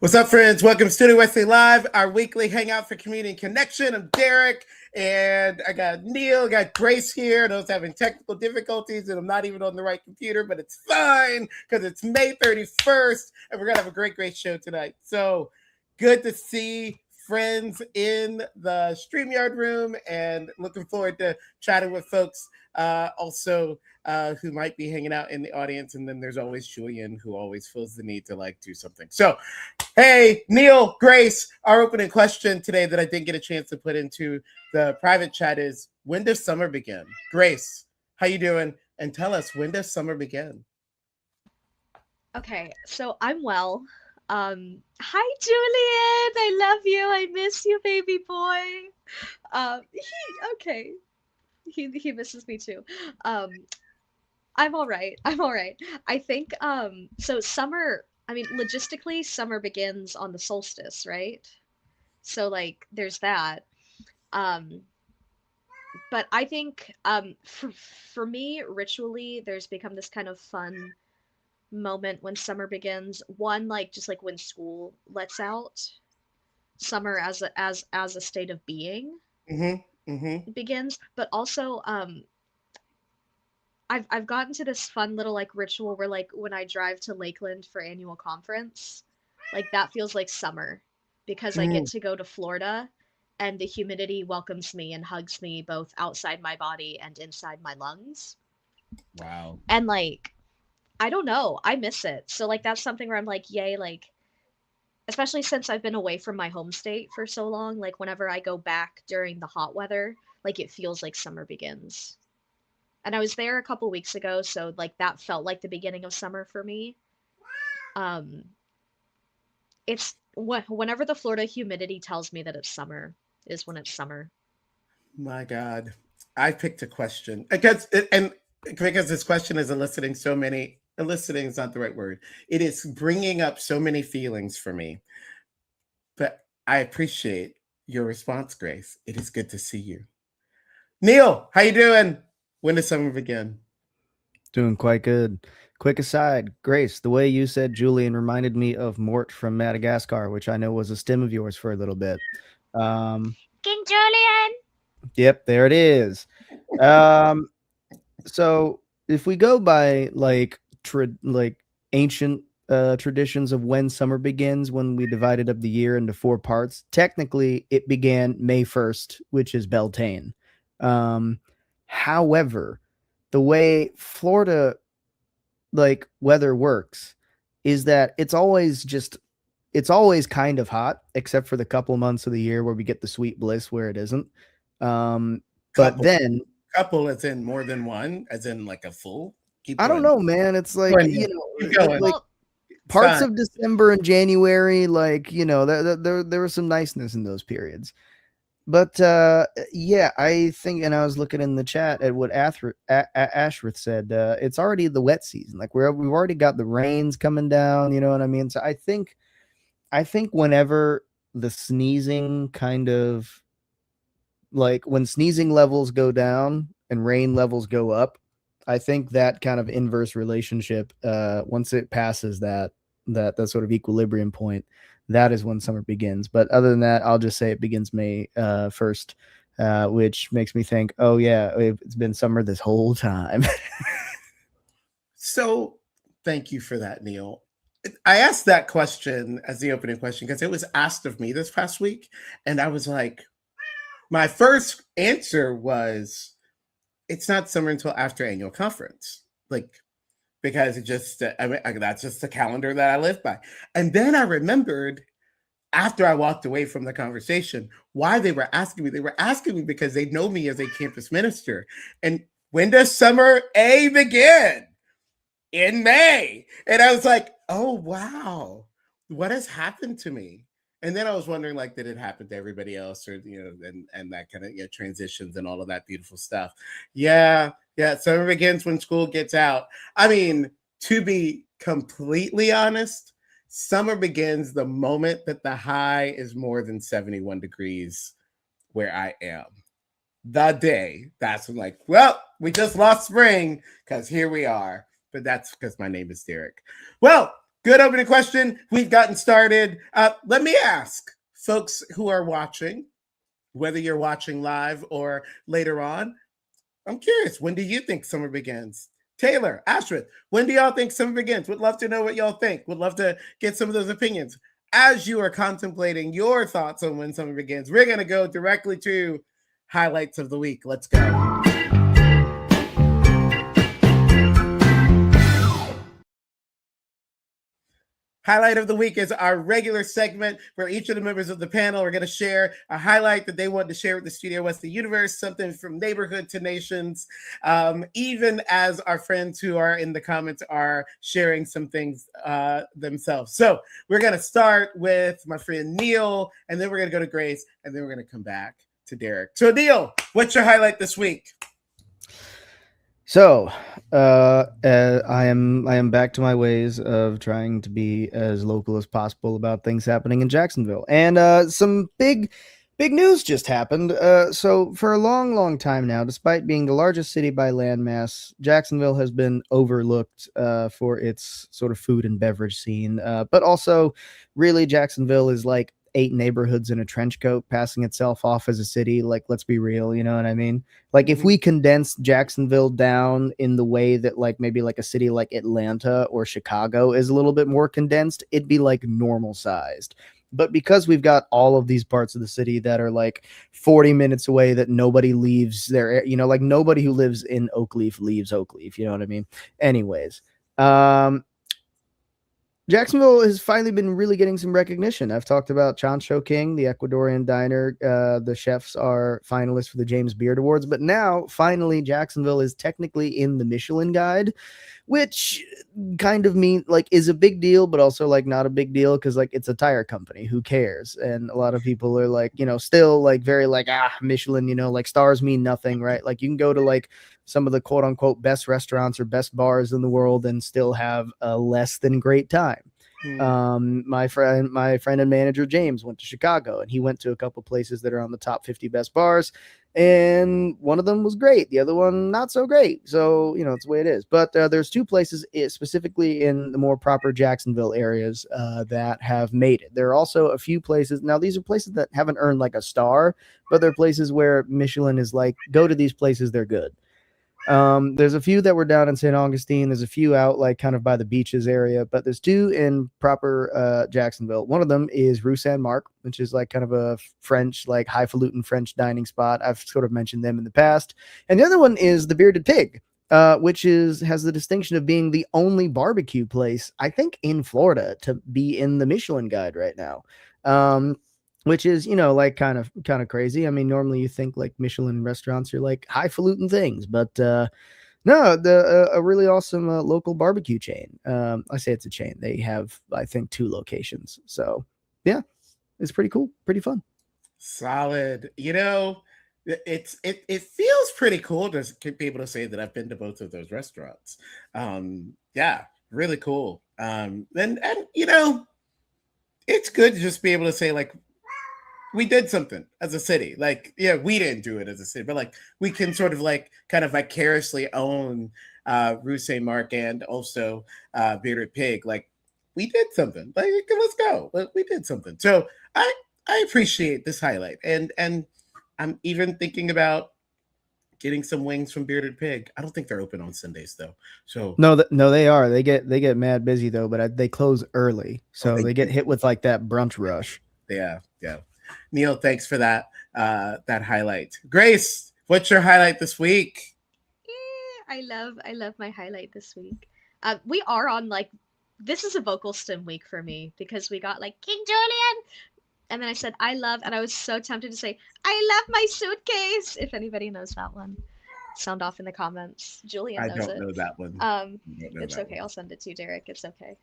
What's up, friends? Welcome to Studio Wesley Live, our weekly hangout for community and connection. I'm Derek, and I got Neil, got Grace here. Those having technical difficulties, and I'm not even on the right computer, but it's fine because it's May 31st, and we're going to have a great show tonight. So good to see friends in the StreamYard room, and looking forward to chatting with folks also who might be hanging out in the audience. And then there's always Julian, who always feels the need to do something. So hey, Neil, Grace, our opening question today that I didn't get a chance to put into the private chat is, when does summer begin? Grace, how you doing? And tell us, when does summer begin? Okay, so I'm well. Hi Julian, I love you. I miss you, baby boy. Okay. He misses me too. Um, I'm all right. I'm all right. I think so summer, I mean logistically summer begins on the solstice, right? So like there's that. Um, but I think for me ritually there's become this kind of fun moment when summer begins. One, like just like when school lets out, summer as a state of being Mm-hmm. Mm-hmm. begins. But also, I've gotten to this fun little like ritual where like when I drive to Lakeland for annual conference, like that feels like summer because I get Mm. to go to Florida and the humidity welcomes me and hugs me both outside my body and inside my lungs. Wow. And like I don't know, I miss it. So like that's something where I'm like, yay, like especially since I've been away from my home state for so long, like whenever I go back during the hot weather, like it feels like summer begins. And I was there a couple weeks ago, so like that felt like the beginning of summer for me. Um, it's whenever the Florida humidity tells me that it's summer is when it's summer. My God. I picked a question because this question is eliciting so many, eliciting is not the right word. It is bringing up so many feelings for me. But I appreciate your response, Grace. It is good to see you. Neil, how you doing? When does summer begin? Doing quite good. Quick aside, Grace, the way you said Julian reminded me of Mort from Madagascar, which I know was a stem of yours for a little bit. Um, King Julian! yep, there it is. Um, so if we go by like ancient traditions of when summer begins, when we divided up the year into four parts, technically it began May 1st, which is Beltane. Um, however, the way Florida like weather works is that it's always kind of hot except for the couple months of the year where we get the sweet bliss where it isn't. um but Couple. then Couple as in more than one, as in like a full. Keep I don't going. know, man, it's Go like, ahead, Neil. Keep going. like Well, It's parts fine. of December and January, like, there was some niceness in those periods. But yeah, I think, and I was looking in the chat at what Ashworth said. It's already the wet season. Like we've already got the rains coming down. You know what I mean? So I think whenever the sneezing kind of like when sneezing levels go down and rain levels go up, I think that kind of inverse relationship, once it passes that sort of equilibrium point, that is when summer begins. But other than that, I'll just say it begins May 1st, which makes me think, oh yeah, it's been summer this whole time. So thank you for that, Neil. I asked that question as the opening question because it was asked of me this past week. And I was like, my first answer was, it's not summer until after annual conference. Like, because it just, I mean, that's just the calendar that I live by. And then I remembered after I walked away from the conversation why they were asking me. They were asking me because they know me as a campus minister. And when does summer A begin? In May. And I was like, oh, wow, what has happened to me? And then I was wondering, like, did it happen to everybody else, or and that kind of transitions and all of that beautiful stuff. Yeah, yeah. Summer begins when school gets out. I mean, to be completely honest, summer begins the moment that the high is more than 71 degrees where I am. The day that's when, like, well, we just lost spring because here we are. But that's because my name is Derek. Well, Good opening question. We've gotten started. Let me ask folks who are watching, whether you're watching live or later on, I'm curious, when do you think summer begins? Taylor, Ashworth, when do y'all think summer begins? Would love to know what y'all think. Would love to get some of those opinions. As you are contemplating your thoughts on when summer begins, we're going to go directly to highlights of the week. Let's go. Highlight of the week is our regular segment where each of the members of the panel are going to share a highlight that they want to share with the Studio Wesley universe, something from neighborhood to nations, even as our friends who are in the comments are sharing some things themselves. So we're going to start with my friend Neil, and then we're going to go to Grace, and then we're going to come back to Derek. So Neil, what's your highlight this week? So, I am back to my ways of trying to be as local as possible about things happening in Jacksonville, and some big news just happened. So, for a long time now, despite being the largest city by landmass, Jacksonville has been overlooked for its sort of food and beverage scene, but also, really, Jacksonville is like 8 neighborhoods in a trench coat passing itself off as a city. Like, let's be real, you know what I mean? Like, if we condense Jacksonville down in the way that like maybe like a city like Atlanta or Chicago is a little bit more condensed, it'd be like normal sized. But because we've got all of these parts of the city that are like 40 minutes away, that nobody leaves there, you know, like nobody who lives in Oakleaf leaves Oakleaf, you know what I mean? Anyways, Jacksonville has finally been really getting some recognition. I've talked about Chancho King, the Ecuadorian diner. The chefs are finalists for the James Beard Awards, but now finally Jacksonville is technically in the Michelin Guide, which kind of mean like is a big deal, but also like not a big deal because like it's a tire company. Who cares? And a lot of people are like, you know, still like very like Michelin, you know, like stars mean nothing, right? Like you can go to like some of the quote unquote best restaurants or best bars in the world and still have a less than great time. My friend and manager James went to Chicago, and he went to a couple places that are on the top 50 best bars, and one of them was great, the other one not so great. So you know, it's the way it is. But there's 2 places specifically in the more proper Jacksonville areas that have made it. There are also a few places, now these are places that haven't earned like a star, but they're places where Michelin is like, go to these places, they're good. There's a few that were down in St. Augustine. There's a few out like kind of by the beaches area, but there's 2 in proper Jacksonville. One of them is Rue Saint Marc, which is like kind of a French, like highfalutin French dining spot. I've sort of mentioned them in the past. And the other one is the Bearded Pig, which has the distinction of being the only barbecue place, I think, in Florida to be in the Michelin Guide right now. Which is, you know, like kind of crazy. I mean, normally you think like Michelin restaurants are like highfalutin things, but no, a really awesome local barbecue chain. I say it's a chain. They have, I think, 2 locations. So yeah, it's pretty cool, pretty fun. Solid. You know, it feels pretty cool to be able to say that I've been to both of those restaurants. Yeah, really cool. And you know, it's good to just be able to say like, we did something as a city. Like, yeah, we didn't do it as a city, but like we can sort of like kind of vicariously own Rue Saint Marc and also Bearded Pig. Like, we did something. Like, let's go. We did something. So I appreciate this highlight, and I'm even thinking about getting some wings from Bearded Pig. I don't think they're open on Sundays though. So no, they are. They get mad busy though, but they close early, so they get hit with like that brunch rush. Yeah. Neil, thanks for that highlight. Grace, what's your highlight this week? Yeah, I love my highlight this week. We are on like, this is a vocal stim week for me because we got like King Julian, and then I said I love, and I was so tempted to say I love my suitcase. If anybody knows that one, sound off in the comments. Julian knows it. I don't know that one. It's okay. I'll send it to you, Derek. It's okay.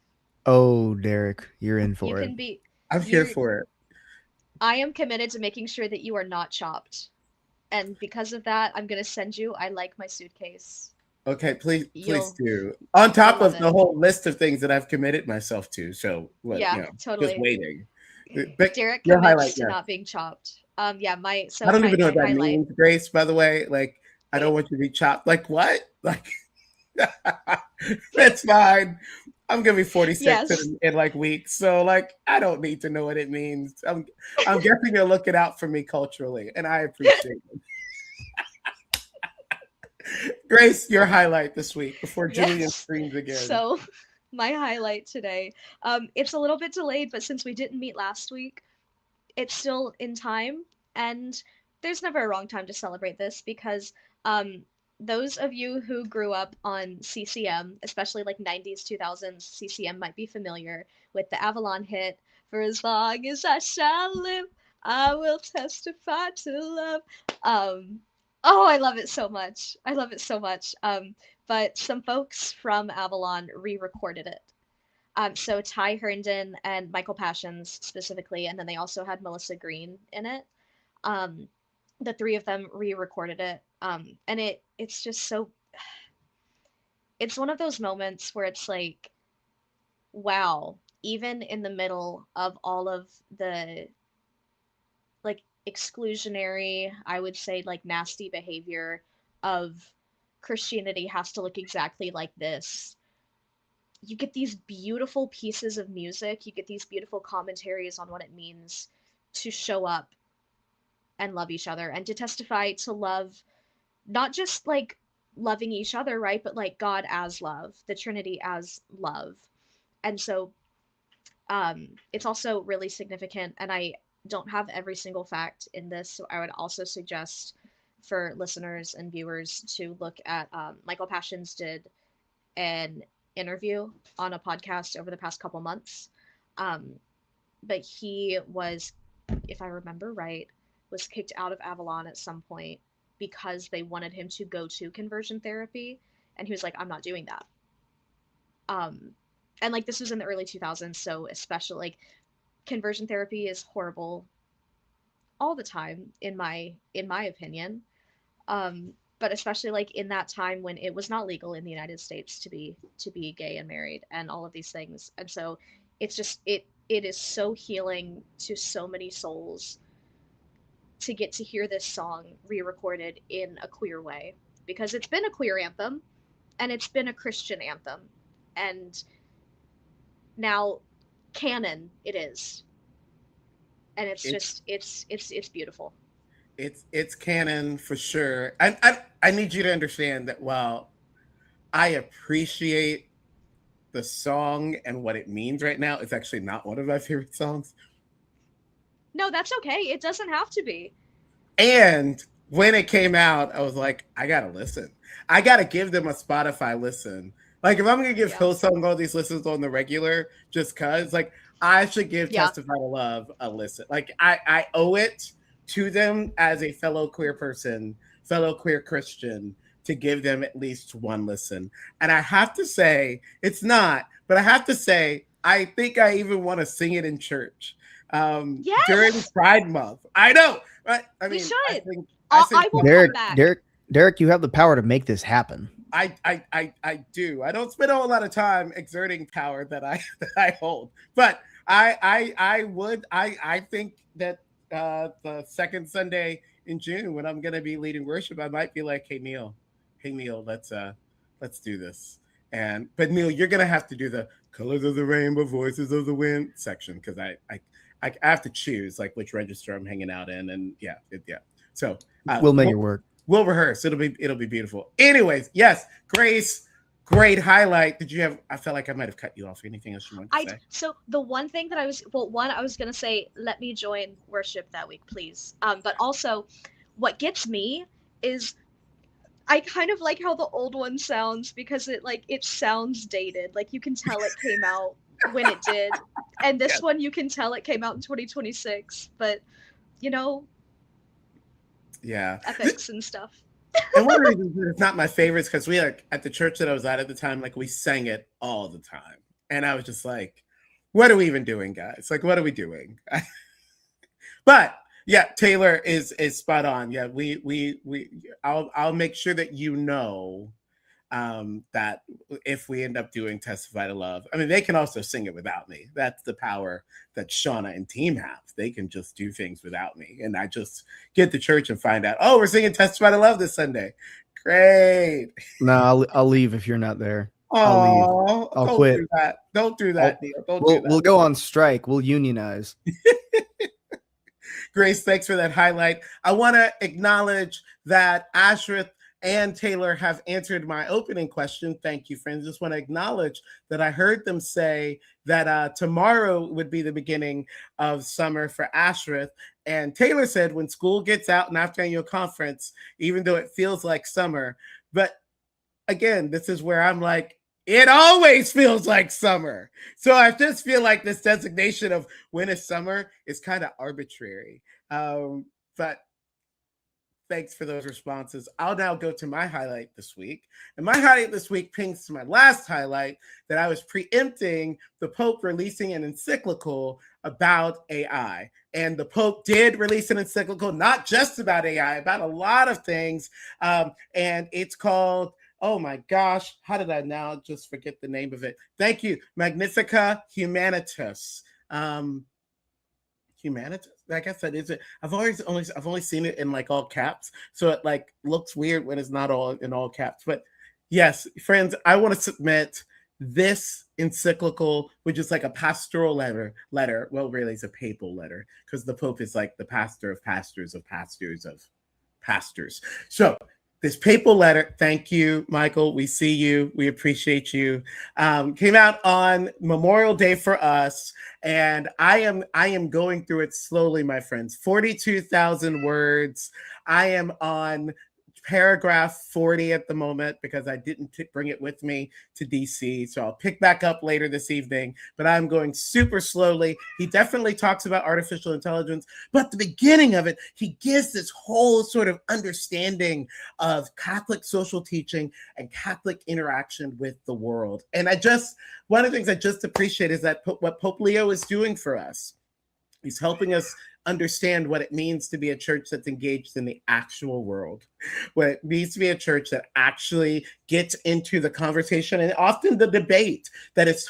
Oh, Derek, you're in for it. I'm here for it. I am committed to making sure that you are not chopped. And because of that, I'm going to send you I like my suitcase. Okay, please do. On top of the whole list of things that I've committed myself to. So, totally. Just waiting. But Derek commits to not being chopped. I don't even know what that means, Grace, by the way. Like, I don't want you to be chopped. Like, what? Like, that's fine. I'm gonna be 46 Yes. in like weeks, so like I don't need to know what it means. I'm guessing you're looking out for me culturally, and I appreciate it. Grace, your highlight this week before Julian Yes. screams again. So my highlight today, it's a little bit delayed, but since we didn't meet last week, it's still in time, and there's never a wrong time to celebrate this because um, those of you who grew up on CCM, especially like 90s, 2000s, CCM might be familiar with the Avalon hit, For as long as I shall live, I will testify to love. Um, oh, I love it so much. I love it so much. But some folks from Avalon re-recorded it. So Ty Herndon and Michael Passions specifically, and then they also had Melissa Green in it. Um, the three of them re-recorded it, and it's just so. It's one of those moments where it's like, wow, even in the middle of all of the like exclusionary, I would say like nasty behavior of Christianity has to look exactly like this. You get these beautiful pieces of music, you get these beautiful commentaries on what it means to show up and love each other and to testify to love, not just like loving each other, right? But like God as love, the Trinity as love. And so it's also really significant. And I don't have every single fact in this, so I would also suggest for listeners and viewers to look at Michael Passions did an interview on a podcast over the past couple months. Um, but he was, if I remember right, was kicked out of Avalon at some point because they wanted him to go to conversion therapy, and he was like, "I'm not doing that." Um, and like this was in the early 2000s, so especially like conversion therapy is horrible all the time in my opinion. But especially like in that time when it was not legal in the United States to be gay and married and all of these things. And so it's just it is so healing to so many souls to get to hear this song re-recorded in a queer way, because it's been a queer anthem and it's been a Christian anthem, and now canon it is, and it's It's just it's beautiful. it's canon for sure. I need you to understand that while I appreciate the song and what it means right now, it's actually not one of my favorite songs. No, that's okay. It doesn't have to be. And when it came out, I was like, I gotta listen. I gotta give them a Spotify listen. Like, if I'm gonna give Yeah. Hillsong all these listens on the regular, just cause, like, I should give Yeah. Testify to Love a listen. Like, I owe it to them as a fellow queer person, fellow queer Christian, to give them at least one listen. And I have to say, it's not, but I have to say, I think I even want to sing it in church during Yes, Pride Month. I know. I we mean, should. I think I will come Derek, back. Derek, you have the power to make this happen. I do. I don't spend a whole lot of time exerting power that I that I hold, but I think that the second Sunday in June when I'm gonna be leading worship, I might be like, hey Neil, let's do this. And but Neil, you're gonna have to do the colors of the rainbow, voices of the wind section because I have to choose like which register I'm hanging out in, and yeah. So We'll make it work. we'll rehearse. It'll be beautiful. Anyways, yes, Grace, great highlight. Did you have? I felt like I might have cut you off. Anything else you wanted to say? So the one thing that I was gonna say, let me join worship that week, please. But also, what gets me is I kind of like how the old one sounds because it sounds dated. Like you can tell it came out when it did, and this Yes. one you can tell it came out in 2026. But you know, Yeah. ethics and stuff. And one of the reasons that it's not my favorites because we like at the church that I was at the time, like we sang it all the time, and I was just like, "What are we even doing, guys? Like, what are we doing?" But yeah, Taylor is spot on. Yeah, I'll make sure that you know that if we end up doing Testify to Love, I mean, they can also sing it without me. That's the power that Shauna and team have. They can just do things without me. And I just get to church and find out, oh, we're singing Testify to Love this Sunday. Great. No, I'll leave if you're not there. I'll leave. Oh, I'll don't quit. do that. Don't do that, Neil. Don't do We'll that. go on strike. We'll unionize. Grace, thanks for that highlight. I want to acknowledge that Ashrith and Taylor have answered my opening question. Thank you, friends. Just want to acknowledge that I heard them say that tomorrow would be the beginning of summer for Ashrith. And Taylor said when school gets out and after annual conference, even though it feels like summer. But again, this is where I'm like, it always feels like summer. So I just feel like this designation of when is summer is kind of arbitrary. But thanks for those responses. I'll now go to my highlight this week. And my highlight this week pings to my last highlight that I was preempting the Pope releasing an encyclical about AI. And the Pope did release an encyclical, not just about AI, about a lot of things. And it's called, oh my gosh, how did I now just forget the name of it? Thank you. Magnifica Humanitas. Humanitas? I guess that is it. I've only seen it in like all caps. So it like looks weird when it's not all in all caps. But yes, friends, I want to submit this encyclical, which is like a pastoral letter. Well, really it's a papal letter because the Pope is like the pastor of pastors of pastors of pastors. So this papal letter, thank you, Michael. We see you. We appreciate you. Came out on Memorial Day for us, and I am going through it slowly, my friends. 42,000 words. I am on paragraph 40 at the moment because I didn't bring it with me to DC. So I'll pick back up later this evening, but I'm going super slowly. He definitely talks about artificial intelligence, but at the beginning of it, he gives this whole sort of understanding of Catholic social teaching and Catholic interaction with the world. And one of the things I just appreciate is that what Pope Leo is doing for us. He's helping us understand what it means to be a church that's engaged in the actual world, what it means to be a church that actually gets into the conversation and often the debate that is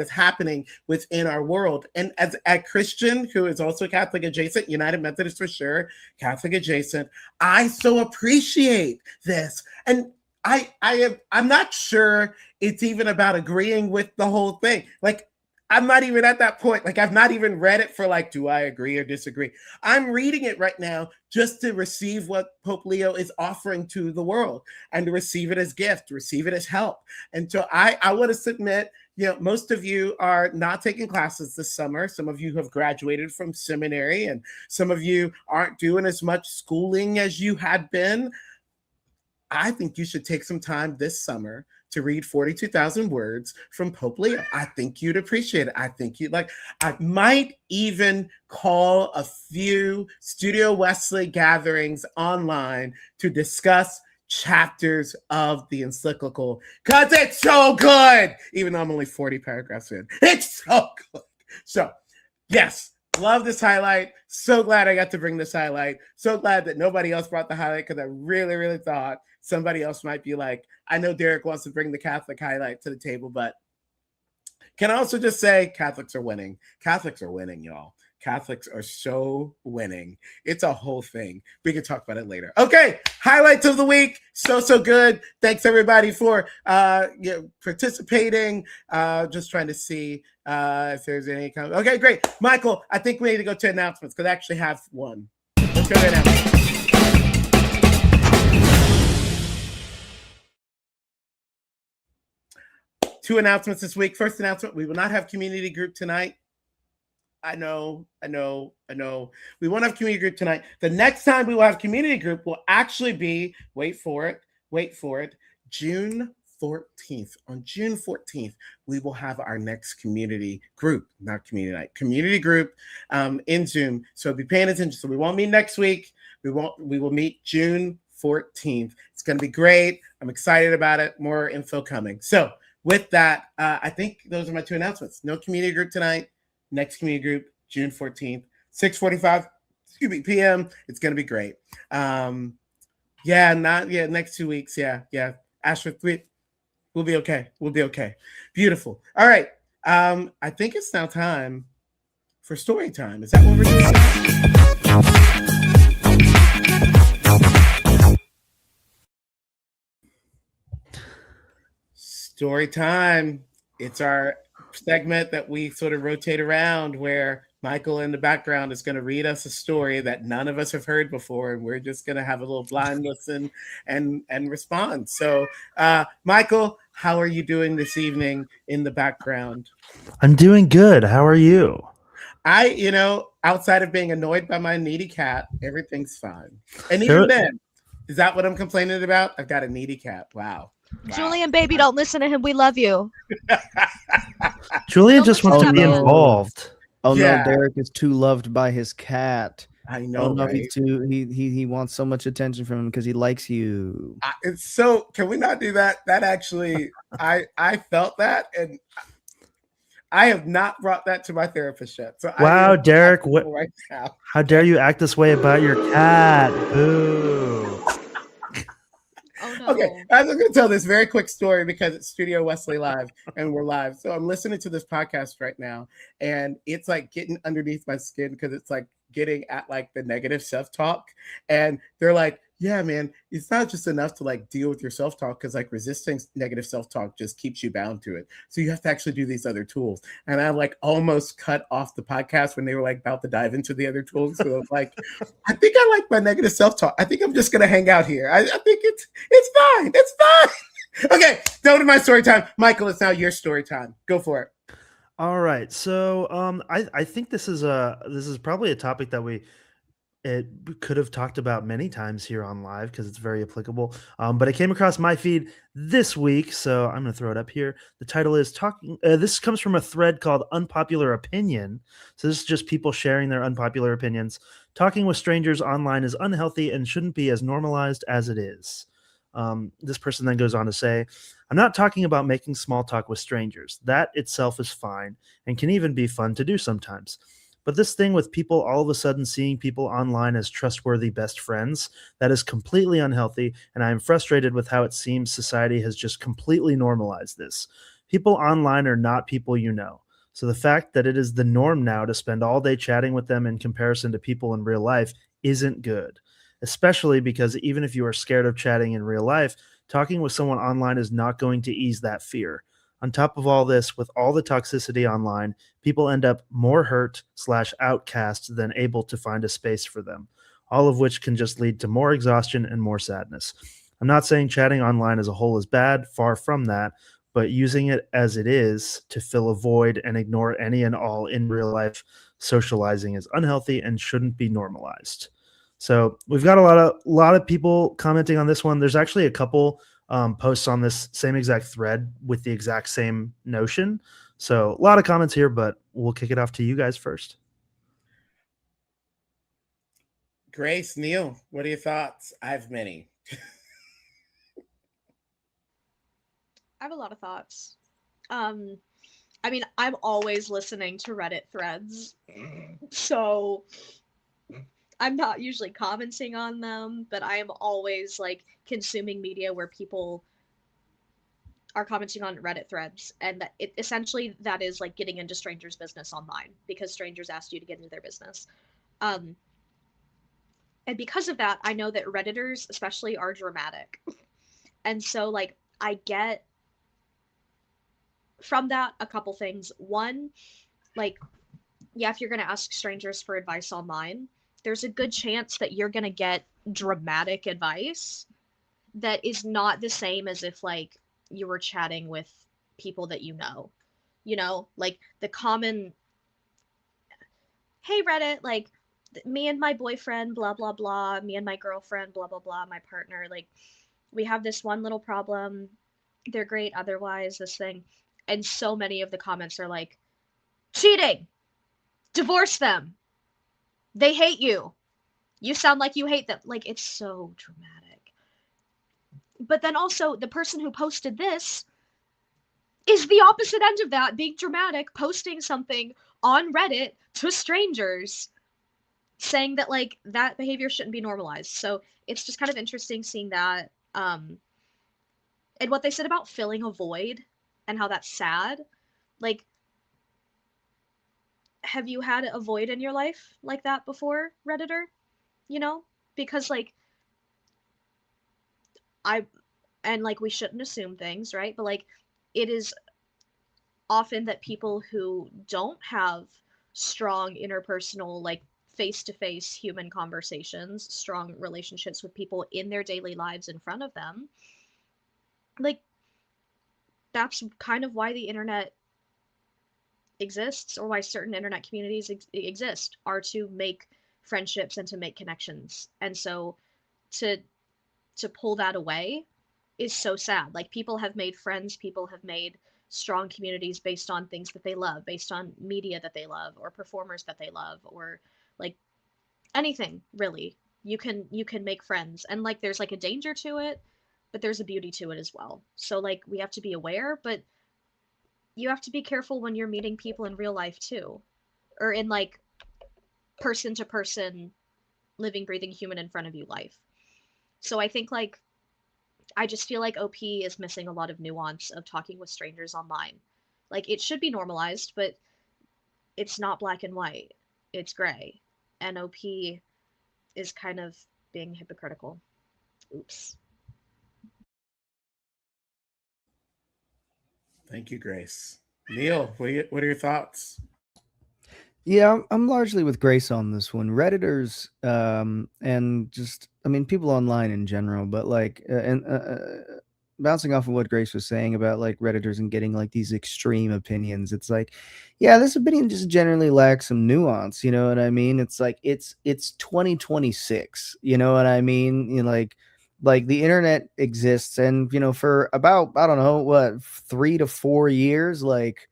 happening within our world. And as a Christian who is also Catholic adjacent, United Methodist for sure, Catholic adjacent, I so appreciate this. And I'm not sure it's even about agreeing with the whole thing. Like, I'm not even at that point. Like, I've not even read it for like, do I agree or disagree? I'm reading it right now just to receive what Pope Leo is offering to the world and to receive it as gift, receive it as help. And so I want to submit, most of you are not taking classes this summer. Some of you have graduated from seminary and some of you aren't doing as much schooling as you had been. I think you should take some time this summer to read 42,000 words from Pope Leo. I think you'd appreciate it. I think you'd like. I might even call a few Studio Wesley gatherings online to discuss chapters of the encyclical because it's so good, even though I'm only 40 paragraphs in. It's so good. So, yes. Love this highlight. So glad I got to bring this highlight. So glad that nobody else brought the highlight because I really, really thought somebody else might be like, I know Derek wants to bring the Catholic highlight to the table, but can I also just say Catholics are winning. Catholics are winning, y'all. Catholics are so winning. It's a whole thing. We can talk about it later. Okay, highlights of the week. So good. Thanks everybody for participating. Just trying to see if there's any comment. Okay, great. Michael, I think we need to go to announcements because I actually have one. Let's go to announcements. Two announcements this week. First announcement, we will not have community group tonight. I know. We won't have community group tonight. The next time we will have community group will actually be, wait for it, June 14th. On June 14th, we will have our next community group, not community night, community group in Zoom. So be paying attention. So we won't meet next week. We will meet June 14th. It's going to be great. I'm excited about it. More info coming. So with that, I think those are my two announcements. No community group tonight. Next community group, June 14th, 6:45 p.m. It's going to be great. Next 2 weeks. Yeah. Ashford, we'll be okay. We'll be okay. Beautiful. All right. I think it's now time for story time. Is that what we're doing? Story time. It's our segment that we sort of rotate around where Michael in the background is going to read us a story that none of us have heard before, and we're just going to have a little blind listen and respond. So, Michael, how are you doing this evening in the background? I'm doing good. How are you? Outside of being annoyed by my needy cat, everything's fine. And There, even then, is that what I'm complaining about? I've got a needy cat. Wow. Julian, baby, don't listen to him. We love you. Julia Don't just listen wants to to be him. involved. Oh Yeah. no, Derek is too loved by his cat. I Oh know, no, right? he's too he wants so much attention from him because he likes you. It's so. Can we not do that? That actually, I felt that, and I have not brought that to my therapist yet. So Wow, I am Derek, uncomfortable right now. how dare you act this way about your cat? Boo. Oh no. Okay, I'm going to tell this very quick story because it's Studio Wesley Live and we're live. So I'm listening to this podcast right now, and it's like getting underneath my skin because it's like getting at like the negative self-talk. And they're like, yeah, man, it's not just enough to like deal with your self-talk because like resisting negative self-talk just keeps you bound to it. So you have to actually do these other tools. And I like almost cut off the podcast when they were like about to dive into the other tools. So I was like, I think I like my negative self-talk. I think I'm just gonna hang out here. I think it's fine. It's fine. Okay, down to my story time. Michael, it's now your story time. Go for it. All right. So I think this is probably a topic that we could have talked about many times here on live because it's very applicable. But it came across my feed this week, so I'm going to throw it up here. The title is talking. This comes from a thread called "Unpopular Opinion." So this is just people sharing their unpopular opinions. Talking with strangers online is unhealthy and shouldn't be as normalized as it is. This person then goes on to say, "I'm not talking about making small talk with strangers. That itself is fine and can even be fun to do sometimes. But this thing with people all of a sudden seeing people online as trustworthy best friends, that is completely unhealthy, and I am frustrated with how it seems society has just completely normalized this. People online are not people you know. So the fact that it is the norm now to spend all day chatting with them in comparison to people in real life isn't good. Especially because even if you are scared of chatting in real life, talking with someone online is not going to ease that fear. On top of all this, with all the toxicity online, people end up more hurt/outcast than able to find a space for them, all of which can just lead to more exhaustion and more sadness. I'm not saying chatting online as a whole is bad, far from that, but using it as it is to fill a void and ignore any and all in real life socializing is unhealthy and shouldn't be normalized." So we've got a lot of people commenting on this one. There's actually a couple posts on this same exact thread with the exact same notion. So a lot of comments here, but we'll kick it off to you guys first. Grace, Neil, what are your thoughts? I have many. I have a lot of thoughts. I mean, I'm always listening to Reddit threads, so I'm not usually commenting on them, but I am always like consuming media where people are commenting on Reddit threads, and that it essentially that is like getting into strangers' business online because strangers asked you to get into their business. Um, and because of that, I know that Redditors especially are dramatic, and so like I get from that a couple things. One, like yeah, if you're gonna ask strangers for advice online, there's a good chance that you're gonna get dramatic advice that is not the same as if like you were chatting with people that you know. You know, like the common, hey Reddit, like me and my boyfriend, blah blah blah, me and my girlfriend, blah blah blah, my partner, like we have this one little problem. They're great otherwise, this thing. And so many of the comments are like, cheating, divorce them, they hate you, you sound like you hate them. Like it's so dramatic. But then also the person who posted this is the opposite end of that, being dramatic, posting something on Reddit to strangers saying that like that behavior shouldn't be normalized. So it's just kind of interesting seeing that and what they said about filling a void and how that's sad. Like have you had a void in your life like that before, Redditor? You know? Because like I and like we shouldn't assume things, right? But like it is often that people who don't have strong interpersonal, like face-to-face human conversations, strong relationships with people in their daily lives in front of them, like that's kind of why the internet exists, or why certain internet communities exist, are to make friendships and to make connections. And so to pull that away is so sad. Like, people have made friends, people have made strong communities based on things that they love, based on media that they love, or performers that they love, or like anything really. You can make friends, and like there's like a danger to it, but there's a beauty to it as well. So like we have to be aware, but you have to be careful when you're meeting people in real life too, or in like person to person, living, breathing human in front of you life. So I think like I just feel like OP is missing a lot of nuance of talking with strangers online. Like it should be normalized, but it's not black and white. It's gray. And OP is kind of being hypocritical. Oops. Thank you, Grace. Neil, what are your thoughts? Yeah, I'm largely with Grace on this one. Redditors, and just, I mean, people online in general, but like, and bouncing off of what Grace was saying about like Redditors and getting like these extreme opinions, it's like, yeah, this opinion just generally lacks some nuance. You know what I mean? It's like it's 2026. You know what I mean? You know, like the internet exists, and you know, for about, I don't know what, 3 to 4 years, like,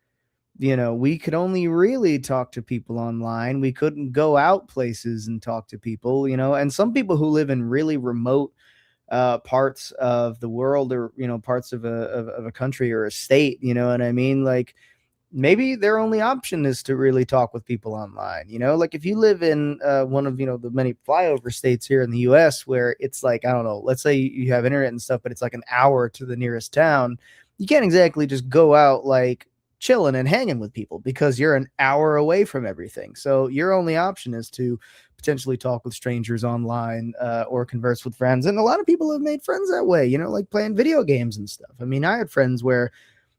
you know, we could only really talk to people online. We couldn't go out places and talk to people, you know, and some people who live in really remote parts of the world, or, you know, parts of a country or a state, you know what I mean? Like, maybe their only option is to really talk with people online, you know, like if you live in one of, you know, the many flyover states here in the US where it's like, I don't know, let's say you have internet and stuff, but it's like an hour to the nearest town. You can't exactly just go out like chilling and hanging with people because you're an hour away from everything. So your only option is to potentially talk with strangers online, or converse with friends. And a lot of people have made friends that way, you know, like playing video games and stuff. I mean, I had friends where,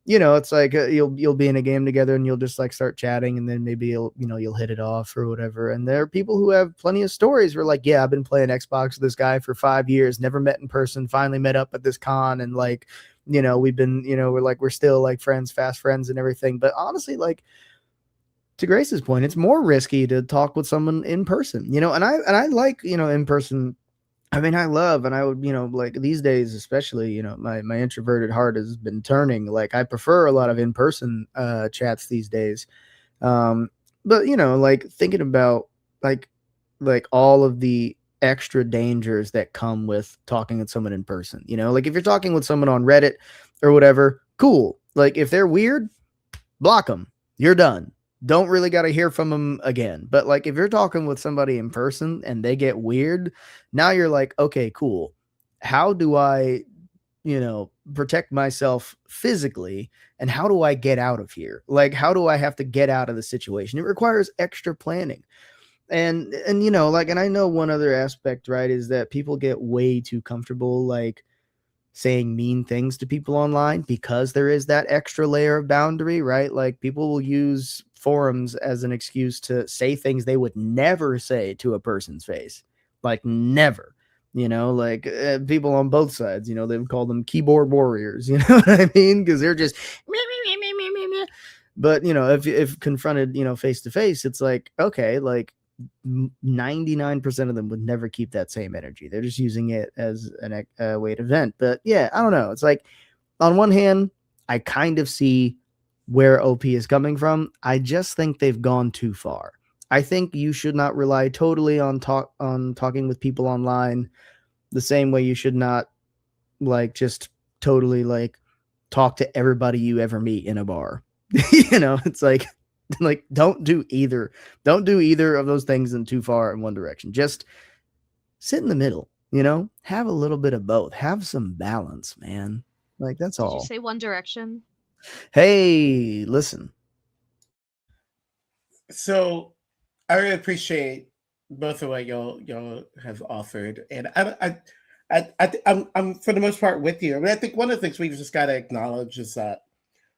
you know, it's like, you'll be in a game together and you'll just like start chatting, and then maybe you'll hit it off or whatever. And there are people who have plenty of stories where like, yeah, I've been playing Xbox with this guy for 5 years, never met in person, finally met up at this con, and like, you know, we've been, you know, we're still like friends, fast friends and everything. But honestly, like, to Grace's point, it's more risky to talk with someone in person, you know, and I like, you know, in person. I mean, I love, and I would, you know, like these days, especially, you know, my introverted heart has been turning. Like, I prefer a lot of in-person chats these days. Um, but you know, like thinking about like all of the extra dangers that come with talking with someone in person. You know, like if you're talking with someone on Reddit or whatever, cool. Like if they're weird, block them. You're done. Don't really got to hear from them again. But like if you're talking with somebody in person and they get weird, now you're like, okay, cool. How do I, you know, protect myself physically, and how do I get out of here? Like how do I have to get out of the situation? It requires extra planning. And you know, like, and I know one other aspect, right, is that people get way too comfortable like saying mean things to people online because there is that extra layer of boundary, right? Like people will use forums as an excuse to say things they would never say to a person's face, like never. You know, like people on both sides, you know, they would call them keyboard warriors. You know what I mean? Because they're just meh, meh, meh, meh, meh, meh. But you know, if confronted, you know, face to face, it's like, okay, like 99% of them would never keep that same energy. They're just using it as a way to vent. But yeah, I don't know. It's like, on one hand, I kind of see where OP is coming from. I just think they've gone too far. I think you should not rely totally on talking with people online the same way you should not like just totally like talk to everybody you ever meet in a bar. You know, it's like don't do either of those things in too far in one direction. Just sit in the middle, you know, have a little bit of both, have some balance, man. Like that's Did you all. say One Direction? Hey, listen. So I really appreciate both of what y'all have offered, and I'm for the most part with you. I mean, I think one of the things we've just got to acknowledge is that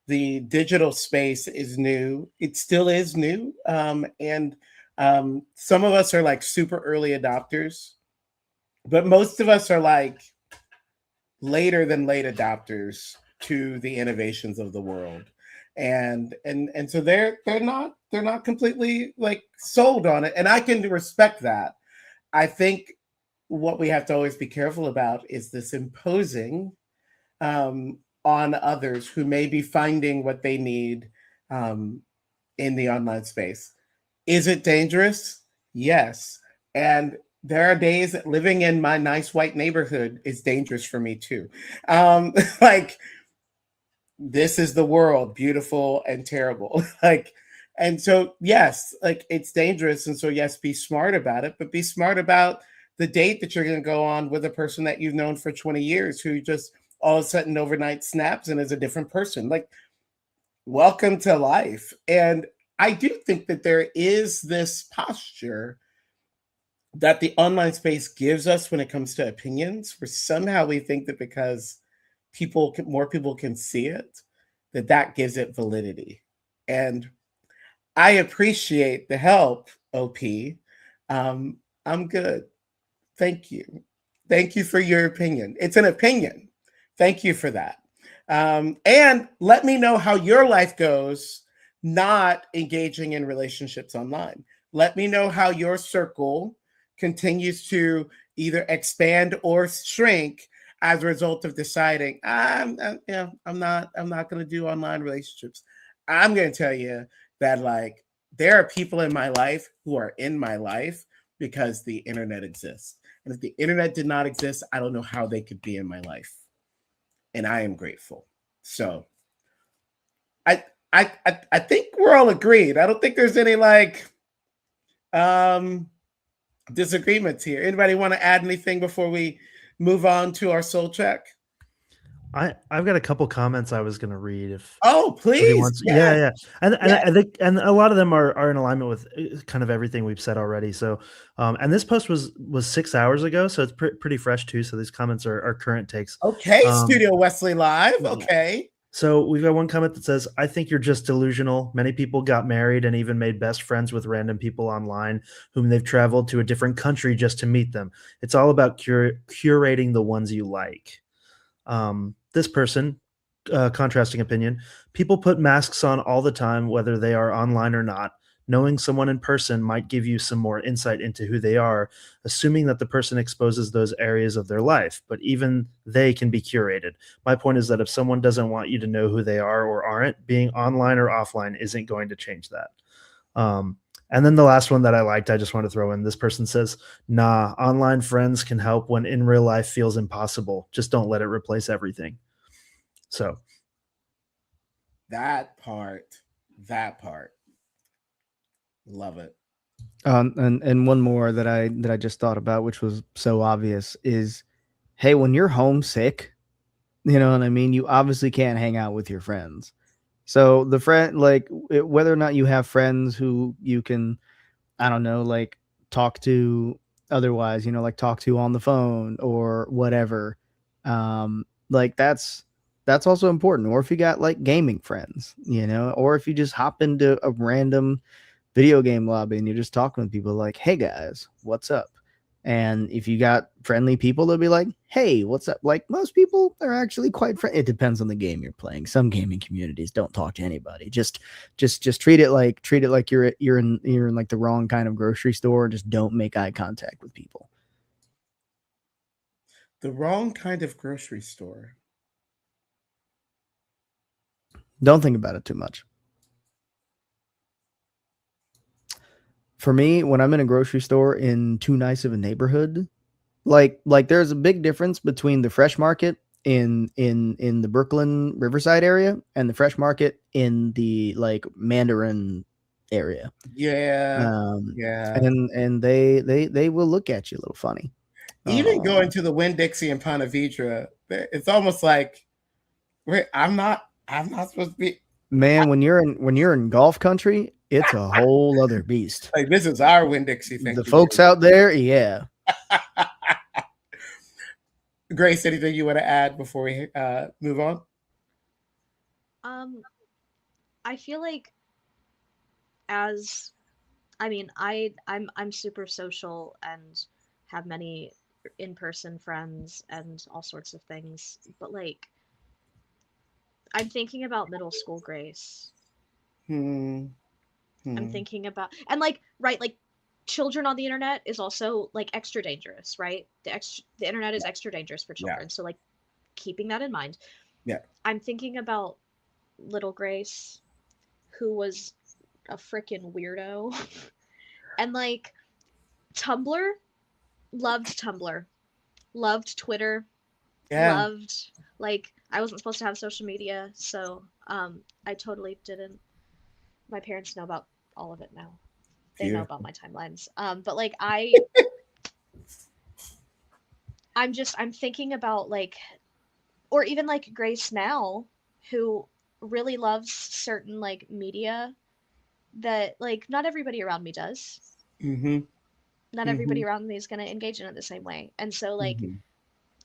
the digital space is new. It still is new. And some of us are like super early adopters, but most of us are like later than late adopters to the innovations of the world. And so they're not completely like sold on it. And I can respect that. I think what we have to always be careful about is this imposing on others who may be finding what they need um, in the online space. Is it dangerous? Yes. And there are days that living in my nice white neighborhood is dangerous for me too. Like, this is the world, beautiful and terrible. Like, and so, yes, like it's dangerous. And so, yes, be smart about it, but be smart about the date that you're going to go on with a person that you've known for 20 years who just all of a sudden overnight snaps and is a different person. Like, welcome to life. And I do think that there is this posture that the online space gives us when it comes to opinions, where somehow we think that because more people can see it, that gives it validity. And I appreciate the help, OP. I'm good. Thank you. Thank you for your opinion. It's an opinion. Thank you for that. And let me know how your life goes not engaging in relationships online. Let me know how your circle continues to either expand or shrink as a result of deciding I'm not going to do online relationships. I'm going to tell you that like there are people in my life who are in my life because the internet exists. And if the internet did not exist, I don't know how they could be in my life. And I am grateful. So I think we're all agreed. I don't think there's any like disagreements here. Anybody want to add anything before we move on to our soul check? I've got a couple comments I was going to read if please. wants. Yeah. And I think and a lot of them are in alignment with kind of everything we've said already. So and this post was 6 hours ago, so it's pretty fresh too. So these comments are current takes. Okay, Studio Wesley live. Okay. So we've got one comment that says, I think you're just delusional. Many people got married and even made best friends with random people online whom they've traveled to a different country just to meet them. It's all about curating the ones you like. This person, contrasting opinion, people put masks on all the time, whether they are online or not. Knowing someone in person might give you some more insight into who they are, assuming that the person exposes those areas of their life, but even they can be curated. My point is that if someone doesn't want you to know who they are or aren't, being online or offline isn't going to change that. And then the last one that I liked, I just want to throw in. This person says, nah, online friends can help when in real life feels impossible. Just don't let it replace everything. So that part. Love it. And one more that I just thought about, which was so obvious, is, hey, when you're homesick, you know what I mean? You obviously can't hang out with your friends. So the friend, like whether or not you have friends who you can, I don't know, like talk to otherwise, you know, like talk to on the phone or whatever. Like that's also important. Or if you got like gaming friends, you know, or if you just hop into a random video game lobby and you're just talking with people like, hey guys, what's up? And if you got friendly people, they'll be like, hey, what's up? Like most people are actually quite friendly. It depends on the game you're playing. Some gaming communities don't talk to anybody. Just treat it like you're in like the wrong kind of grocery store. Just don't make eye contact with people. The wrong kind of grocery store. Don't think about it too much. For me, when I'm in a grocery store in too nice of a neighborhood, like there's a big difference between the fresh market in the Brooklyn Riverside area and the fresh market in the like Mandarin area. Yeah. And they will look at you a little funny. Even going to the Winn-Dixie and Ponte Vedra, it's almost like, wait, I'm not supposed to be. Man, when you're in golf country, it's a whole other beast. Like, this is our Winn-Dixie thing. The folks out there, yeah. Grace, anything you want to add before we move on? I feel like as I mean, I'm super social and have many in-person friends and all sorts of things, but like I'm thinking about middle school Grace. Hmm. I'm Hmm. thinking about and like right like children on the internet is also like extra dangerous, right? The internet is extra dangerous for Yeah. children. So like keeping that in mind, Yeah. I'm thinking about little Grace who was a freaking weirdo and like Tumblr, loved Tumblr, loved Twitter, Yeah. loved like I wasn't supposed to have social media, so I totally didn't. My parents know about all of it now. They know about Beautiful. my timelines. But like I'm thinking about like or even like Grace now who really loves certain like media that like not everybody around me does. Mm-hmm. Not Mm-hmm. everybody around me is going to engage in it the same way. And so like Mm-hmm.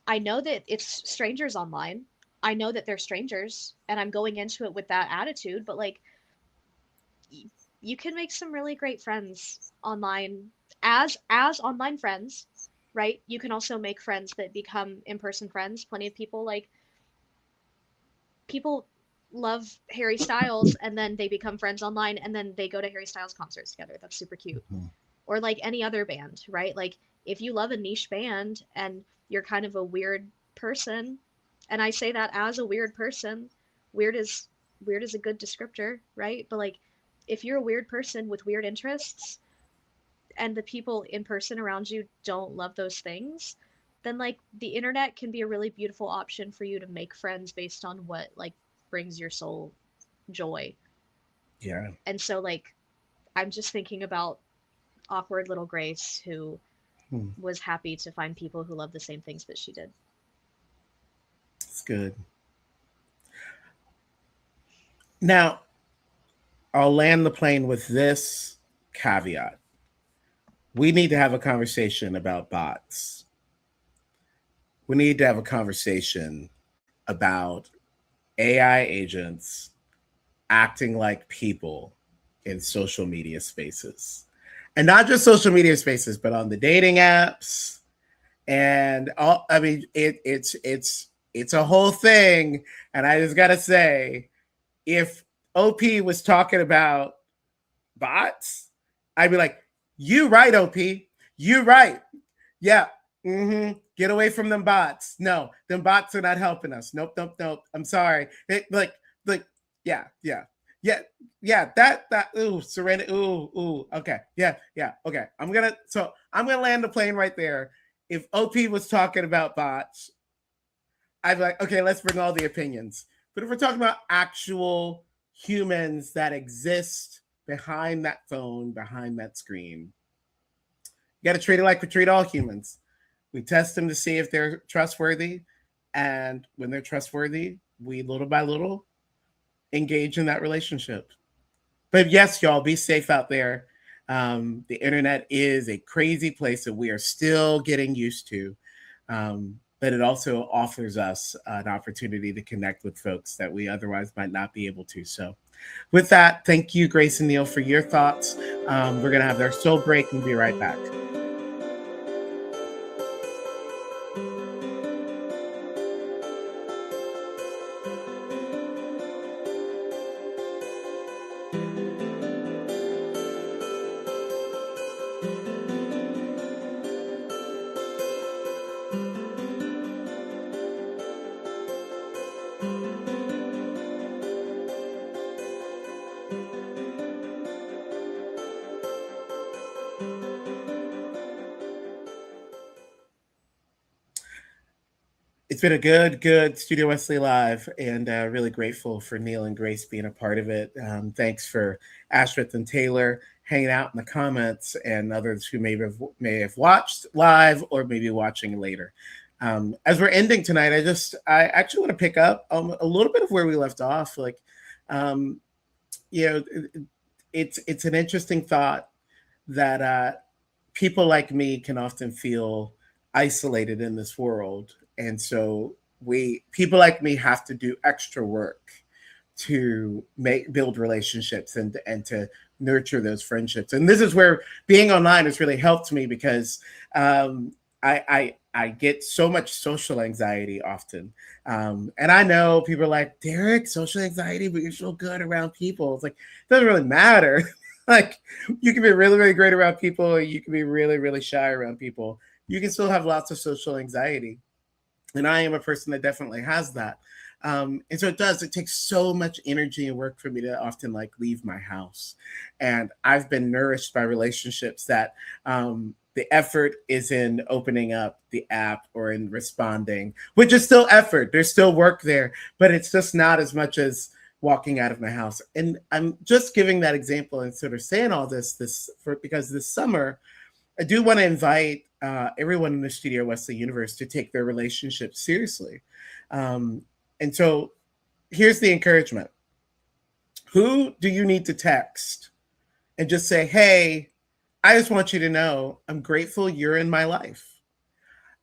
I know that it's strangers online. I know that they're strangers and I'm going into it with that attitude, but like you can make some really great friends online as online friends, right? You can also make friends that become in-person friends. Plenty of people like people love Harry Styles and then they become friends online and then they go to Harry Styles concerts together. That's super cute. Or like any other band, right? Like if you love a niche band and you're kind of a weird person, and I say that as a weird person, weird is weird is a good descriptor, right? But like if you're a weird person with weird interests and the people in person around you don't love those things, then like the internet can be a really beautiful option for you to make friends based on what like brings your soul joy. Yeah. And so like I'm just thinking about awkward little Grace who Hmm. was happy to find people who love the same things that she did. It's good. Now, I'll land the plane with this caveat. We need to have a conversation about bots. We need to have a conversation about AI agents acting like people in social media spaces. And not just social media spaces, but on the dating apps and all. I mean, it's a whole thing. And I just gotta say, if OP was talking about bots, I'd be like, "You right, OP. You right. Yeah. Mm-hmm. Get away from them bots. No, them bots are not helping us. Nope, nope, nope. I'm sorry. Like, yeah, yeah, yeah, yeah. That. Ooh, serenity. Ooh. Okay. Yeah, yeah. Okay. I'm gonna land the plane right there. If OP was talking about bots, I'd be like, okay, let's bring all the opinions. But if we're talking about actual humans that exist behind that phone, behind that screen, you got to treat it like we treat all humans. We test them to see if they're trustworthy. And when they're trustworthy, we little by little engage in that relationship. But yes, y'all, be safe out there. The internet is a crazy place that we are still getting used to. But it also offers us an opportunity to connect with folks that we otherwise might not be able to. So, with that, thank you, Grace and Neil, for your thoughts. We're going to have our soul break and be right back. It's been a good Studio Wesley Live, and really grateful for Neil and Grace being a part of it. Thanks for Ashworth and Taylor hanging out in the comments, and others who may have watched live or maybe watching later. As we're ending tonight, I actually want to pick up a little bit of where we left off. Like, um, you know, it's an interesting thought that people like me can often feel isolated in this world, and so we people like me have to do extra work to build relationships and to nurture those friendships. And this is where being online has really helped me, because I get so much social anxiety often. And I know people are like, Derek, social anxiety, but you're so good around people. It's like, it doesn't really matter. Like, you can be really, really great around people, or you can be really, really shy around people. You can still have lots of social anxiety. And I am a person that definitely has that. And so it takes so much energy and work for me to often like leave my house. And I've been nourished by relationships that the effort is in opening up the app or in responding, which is still effort. There's still work there, but it's just not as much as walking out of my house. And I'm just giving that example and sort of saying all this because this summer, I do want to invite everyone in the Studio Wesley universe to take their relationships seriously. And so here's the encouragement. Who do you need to text and just say, hey, I just want you to know I'm grateful you're in my life.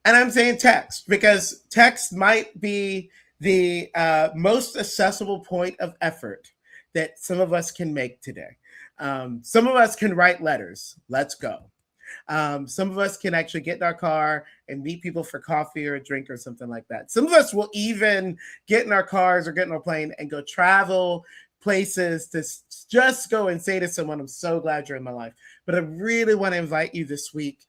And I'm saying text because text might be the most accessible point of effort that some of us can make today. Some of us can write letters. Let's go. Some of us can actually get in our car and meet people for coffee or a drink or something like that. Some of us will even get in our cars or get in our plane and go travel places to just go and say to someone, I'm so glad you're in my life. But I really want to invite you this week,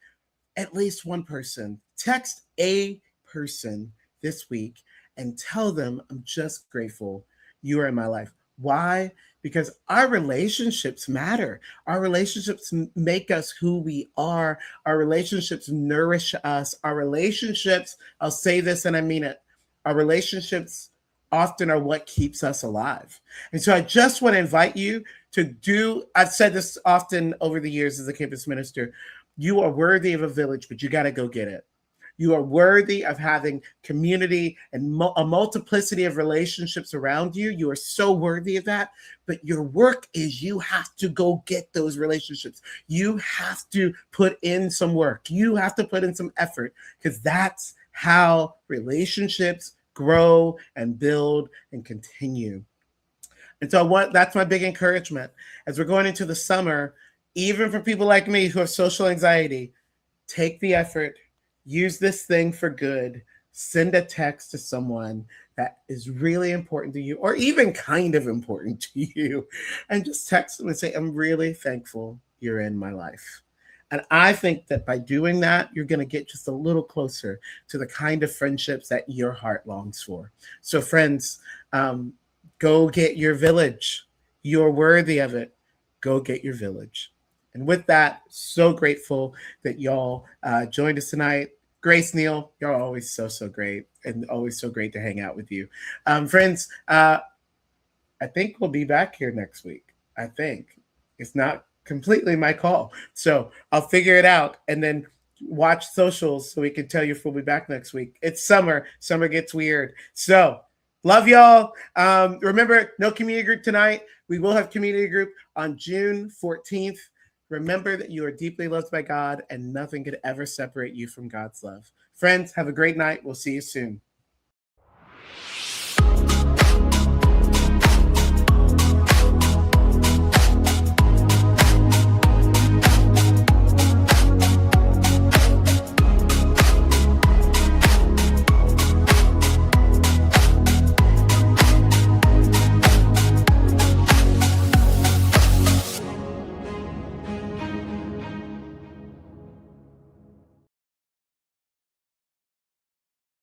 at least one person, text a person this week and tell them, I'm just grateful you are in my life. Why? Because our relationships matter. Our relationships make us who we are. Our relationships nourish us. Our relationships, I'll say this and I mean it, our relationships often are what keeps us alive. And so I just want to invite you to do, I've said this often over the years as a campus minister, you are worthy of a village, but you got to go get it. You are worthy of having community and a multiplicity of relationships around you. You are so worthy of that. But your work is you have to go get those relationships. You have to put in some work. You have to put in some effort, because that's how relationships grow and build and continue. And so that's my big encouragement. As we're going into the summer, even for people like me who have social anxiety, take the effort. Use this thing for good. Send a text to someone that is really important to you, or even kind of important to you, and just text them and say, I'm really thankful you're in my life. And I think that by doing that, you're going to get just a little closer to the kind of friendships that your heart longs for. So friends, go get your village. You're worthy of it. Go get your village. And with that, so grateful that y'all joined us tonight. Grace, Neil, y'all are always so, so great, and always so great to hang out with you. Friends, I think we'll be back here next week. I think. It's not completely my call. So I'll figure it out and then watch socials so we can tell you if we'll be back next week. It's summer. Summer gets weird. So love y'all. Remember, no community group tonight. We will have community group on June 14th. Remember that you are deeply loved by God and nothing could ever separate you from God's love. Friends, have a great night. We'll see you soon.